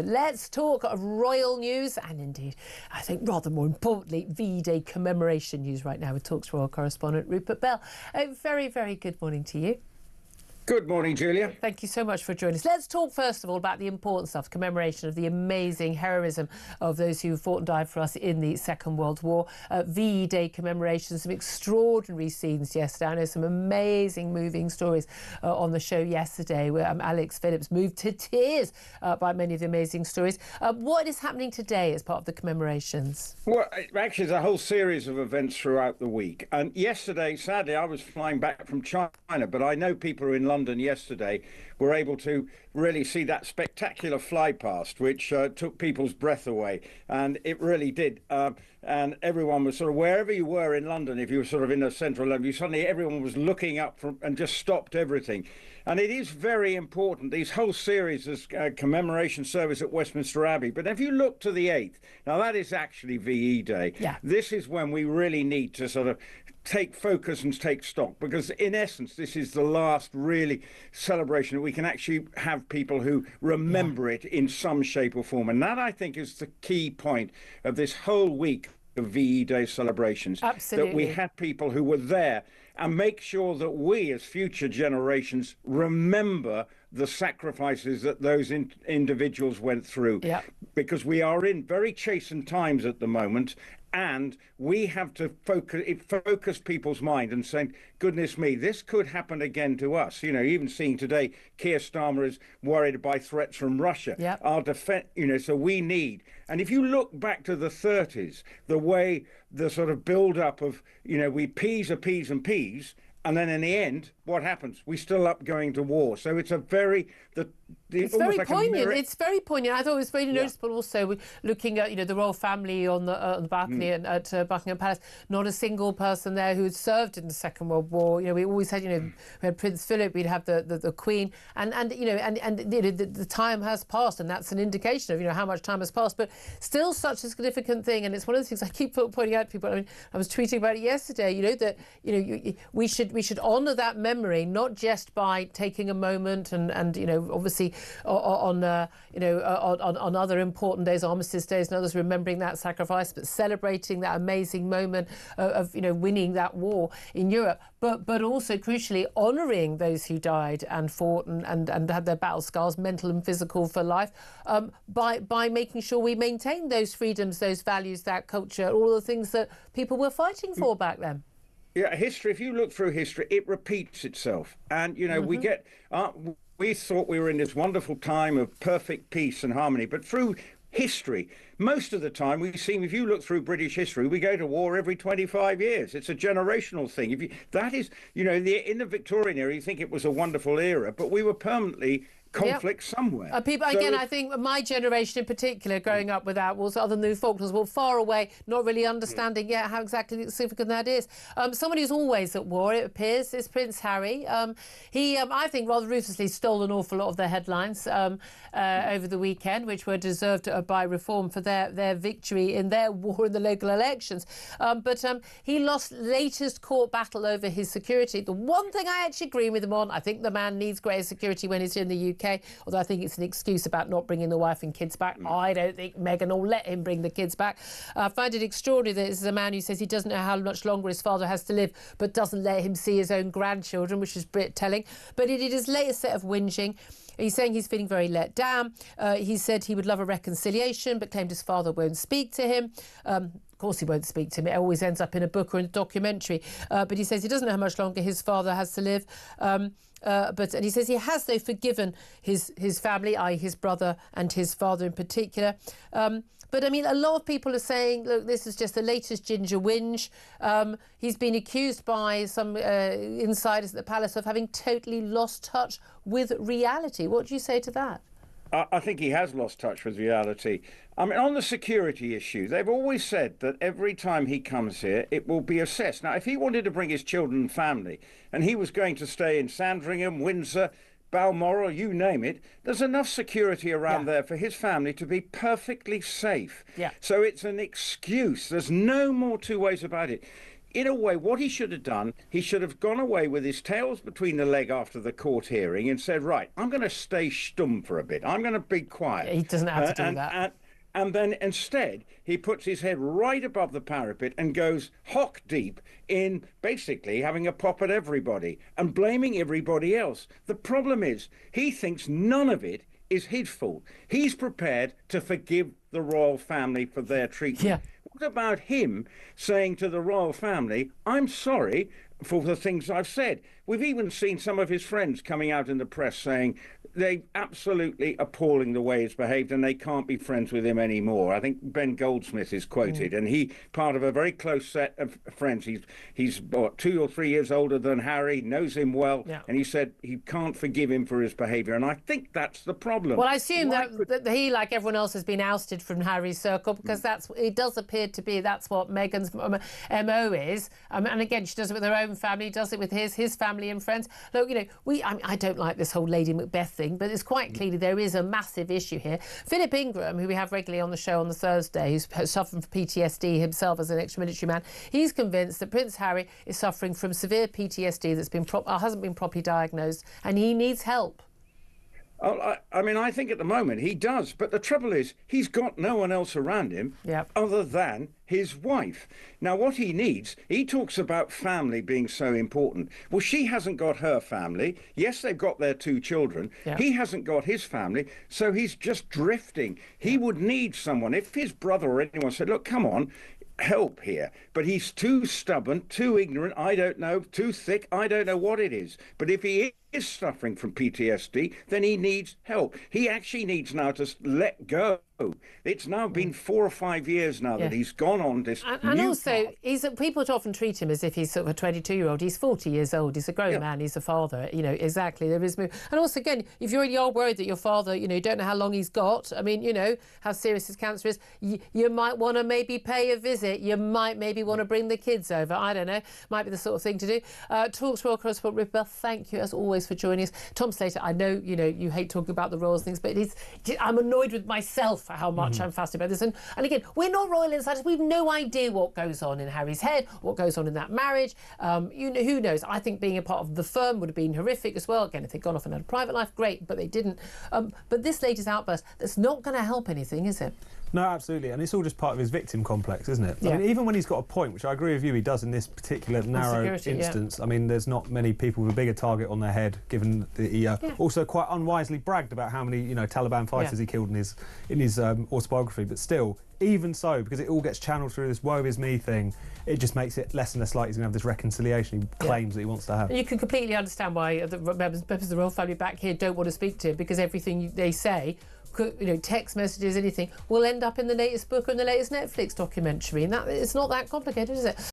Let's talk of royal news and indeed, I think rather more importantly, V-Day commemoration news right now with Talks Royal correspondent Rupert Bell. A very, very good morning to you. Good morning, Julia. Thank you so much for joining us. Let's talk first of all about the important stuff, commemoration of the amazing heroism of those who fought and died for us in the Second World War. V-Day commemoration, some extraordinary scenes yesterday. I know some amazing moving stories on the show yesterday where Alex Phillips moved to tears by many of the amazing stories. What is happening today as part of the commemorations? Well, actually, there's a whole series of events throughout the week. And yesterday, sadly, I was flying back from China, but I know people who are in London yesterday were able to really see that spectacular fly past, which took people's breath away. And it really did. And everyone was sort of, wherever you were in London, if you were sort of in a central London, suddenly everyone was looking up and just stopped everything. And it is very important, these whole series is commemoration service at Westminster Abbey. But if you look to the 8th, now that is actually VE Day. Yeah. This is when we really need to sort of take focus and take stock, because in essence this is the last really celebration that we can actually have people who remember it in some shape or form. And that, I think, is the key point of this whole week of VE Day celebrations. Absolutely. That we had people who were there and make sure that we as future generations remember the sacrifices that those individuals went through. Yeah. Because we are in very chastened times at the moment, and we have to focus people's mind and saying, goodness me, this could happen again to us. You know, even seeing today, Keir Starmer is worried by threats from Russia. Yep. Our defense, you know, so we need. And if you look back to the 30s, the way the sort of build up of, you know, we appease, and then in the end, what happens? We still up going to war. So it's a very it's very poignant. It's very poignant. I thought it was very noticeable also looking at, you know, the royal family on the balcony at Buckingham Palace. Not a single person there who had served in the Second World War. You know, we always had, you know, we had Prince Philip, we'd have the Queen, and you know, and you know, the time has passed, and that's an indication of, you know, how much time has passed. But still, such a significant thing, and it's one of the things I keep pointing out to people. I mean, I was tweeting about it yesterday. You know that, you know, we should honour that memory, not just by taking a moment and you know, obviously on other important days, armistice days and others, remembering that sacrifice, but celebrating that amazing moment of you know, winning that war in Europe, but also crucially honouring those who died and fought and had their battle scars, mental and physical, for life, by making sure we maintain those freedoms, those values, that culture, all the things that people were fighting for back then. Yeah, history, if you look through history, it repeats itself. And, you know, we thought we were in this wonderful time of perfect peace and harmony. But through history, most of the time we seem, if you look through British history, we go to war every 25 years. It's a generational thing. That is, you know, in the Victorian era, you think it was a wonderful era, but we were permanently conflict somewhere. People, so again, I think my generation in particular, growing up without wars, other than the Falklands, were far away, not really understanding yet how exactly significant that is. Someone who's always at war, it appears, is Prince Harry. He, I think, rather ruthlessly stole an awful lot of their headlines over the weekend, which were deserved by Reform for their victory in their war in the local elections. But he lost latest court battle over his security. The one thing I actually agree with him on, I think the man needs greater security when he's in the UK. Although I think it's an excuse about not bringing the wife and kids back. I don't think Meghan will let him bring the kids back. I find it extraordinary that this is a man who says he doesn't know how much longer his father has to live, but doesn't let him see his own grandchildren, which is a bit telling. But it is his latest set of whinging. He's saying he's feeling very let down. He said he would love a reconciliation, but claimed his father won't speak to him. Of course he won't speak to him. It always ends up in a book or in a documentary. But he says he doesn't know how much longer his father has to live. And he says he has, though, forgiven his family, i.e. his brother and his father in particular. But, I mean, a lot of people are saying, look, this is just the latest ginger whinge. He's been accused by some insiders at the palace of having totally lost touch with reality. What do you say to that? I think he has lost touch with reality. I mean, on the security issue, they've always said that every time he comes here, it will be assessed. Now, if he wanted to bring his children and family, and he was going to stay in Sandringham, Windsor, Balmoral, you name it, there's enough security around there for his family to be perfectly safe. Yeah. So it's an excuse. There's no more two ways about it. in a way, what he should have done, he should have gone away with his tails between the leg after the court hearing and said, right, I'm going to stay stum for a bit. I'm going to be quiet. Yeah, he doesn't have to do that. And then instead, he puts his head right above the parapet and goes hock deep in basically having a pop at everybody and blaming everybody else. The problem is, he thinks none of it is his fault. He's prepared to forgive the royal family for their treatment. Yeah. What about him saying to the royal family, I'm sorry for the things I've said? We've even seen some of his friends coming out in the press saying they're absolutely appalling the way he's behaved and they can't be friends with him anymore. I think Ben Goldsmith is quoted, and he, part of a very close set of friends, he's what, 2 or 3 years older than Harry, knows him well, and he said he can't forgive him for his behaviour, and I think that's the problem. Well, I assume that he, like everyone else, has been ousted from Harry's circle, because it does appear to be that's what Meghan's MO is. And again, she does it with her own family, does it with his family and friends. Look, I don't like this whole Lady Macbeth thing, but it's quite clearly there is a massive issue here. Philip Ingram, who we have regularly on the show on the Thursday, who's suffering from PTSD himself as an ex-military man, he's convinced that Prince Harry is suffering from severe PTSD that's hasn't been properly diagnosed, and he needs help. I mean, I think at the moment he does, but the trouble is he's got no one else around him other than his wife. Now, what he needs, he talks about family being so important. Well, she hasn't got her family. Yes, they've got their 2 children. He hasn't got his family, so he's just drifting. He would need someone. If his brother or anyone said, look, come on, help here, but he's too stubborn, too ignorant, I don't know, too thick, I don't know what it is. But if he is suffering from PTSD, then he needs help. He actually needs now to let go. It's now been 4 or 5 years now that he's gone on this and also people often treat him as if he's sort of a 22-year-old. He's 40 years old. He's a grown man. He's a father. Exactly. There is, and also again, if you're worried that your father, you don't know how long he's got. I mean, how serious his cancer is. You might want to maybe pay a visit. You might maybe want to bring the kids over. I don't know. Might be the sort of thing to do. Talks Royal correspondent Rupert Bell, thank you as always for joining us. Tom Slater, I know you hate talking about the royals things, but I'm annoyed with myself for how much I'm fascinated about this. And again, we're not royal insiders. We've no idea what goes on in Harry's head, what goes on in that marriage. Who knows? I think being a part of the firm would have been horrific as well. Again, if they'd gone off and had a private life, great, but they didn't. But this latest outburst, that's not going to help anything, is it? No, absolutely. And it's all just part of his victim complex, isn't it? I mean, even when he's got a point, which I agree with you, he does in this particular narrow instance. I mean, there's not many people with a bigger target on their head, given that he also quite unwisely bragged about how many, Taliban fighters he killed in his autobiography. But still, even so, because it all gets channeled through this woe is me thing, it just makes it less and less likely he's going to have this reconciliation he claims that he wants to have. You can completely understand why the members of the royal family back here don't want to speak to him, because everything they say, text messages, anything, will end up in the latest book or in the latest Netflix documentary, and it's not that complicated, is it?